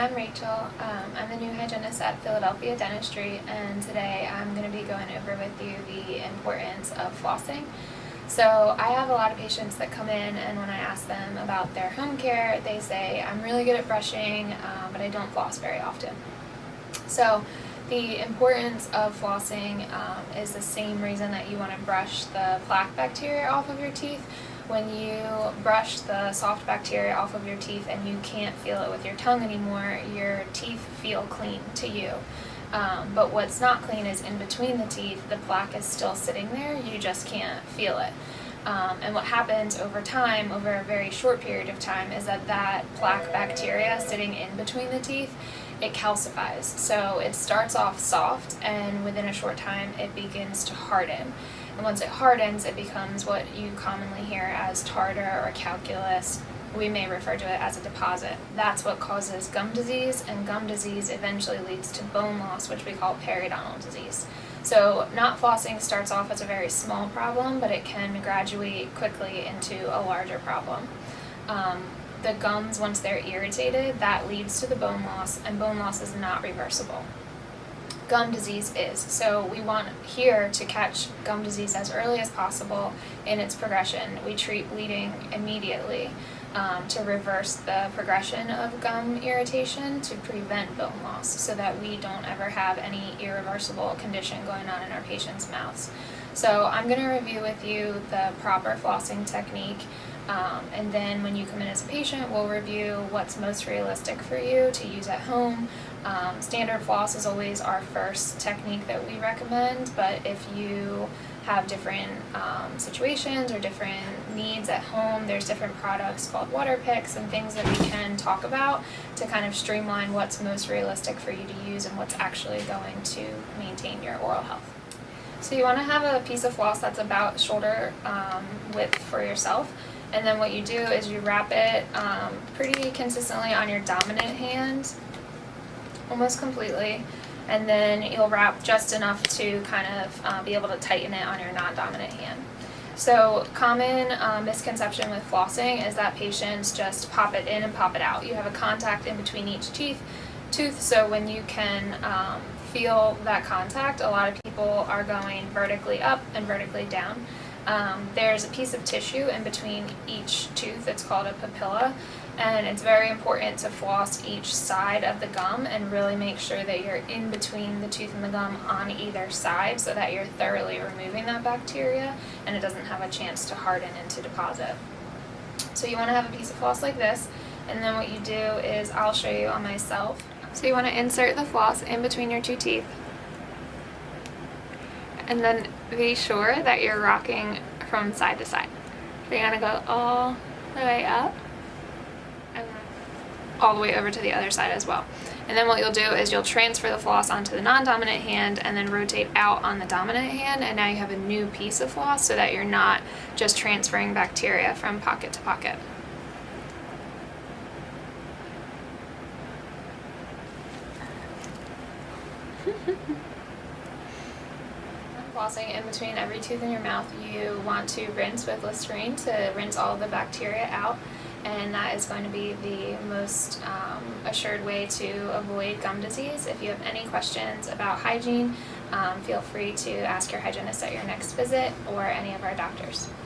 I'm Rachel. I'm the new hygienist at Philadelphia Dentistry, and today I'm going to be going over with you the importance of flossing. So I have a lot of patients that come in, and when I ask them about their home care, they say, I'm really good at brushing, but I don't floss very often. So the importance of flossing is the same reason that you want to brush the plaque bacteria off of your teeth. When you brush the soft bacteria off of your teeth and you can't feel it with your tongue anymore, your teeth feel clean to you. But what's not clean is in between the teeth. The plaque is still sitting there, you just can't feel it. And what happens over time, over a very short period of time, is that plaque bacteria sitting in between the teeth, it calcifies. So it starts off soft, and within a short time it begins to harden. And once it hardens, it becomes what you commonly hear as tartar or calculus. We may refer to it as a deposit. That's what causes gum disease, and gum disease eventually leads to bone loss, which we call periodontal disease. So not flossing starts off as a very small problem, but it can graduate quickly into a larger problem. The gums, once they're irritated, that leads to the bone loss, and bone loss is not reversible. Gum disease is. So we want here to catch gum disease as early as possible in its progression. We treat bleeding immediately to reverse the progression of gum irritation, to prevent bone loss, so that we don't ever have any irreversible condition going on in our patients' mouths. So I'm going to review with you the proper flossing technique, and then when you come in as a patient, we'll review what's most realistic for you to use at home. Standard floss is always our first technique that we recommend, but if you have different situations or different needs at home, there's different products called water picks and things that we can talk about to kind of streamline what's most realistic for you to use and what's actually going to maintain your oral health. So you want to have a piece of floss that's about shoulder width for yourself, and then what you do is you wrap it pretty consistently on your dominant hand, almost completely, and then you'll wrap just enough to kind of be able to tighten it on your non-dominant hand. So common misconception with flossing is that patients just pop it in and pop it out. You have a contact in between each tooth, so when you can feel that contact, a lot of people are going vertically up and vertically down. There's a piece of tissue in between each tooth. It's called a papilla, and it's very important to floss each side of the gum and really make sure that you're in between the tooth and the gum on either side, so that you're thoroughly removing that bacteria and it doesn't have a chance to harden into deposit. So you want to have a piece of floss like this, and then what you do is, I'll show you on myself. So you want to insert the floss in between your two teeth, and then be sure that you're rocking from side to side. So you're going to go all the way up and all the way over to the other side as well. And then what you'll do is you'll transfer the floss onto the non-dominant hand and then rotate out on the dominant hand, and now you have a new piece of floss so that you're not just transferring bacteria from pocket to pocket. Flossing in between every tooth in your mouth, you want to rinse with Listerine to rinse all of the bacteria out, and that is going to be the most assured way to avoid gum disease. If you have any questions about hygiene, feel free to ask your hygienist at your next visit or any of our doctors.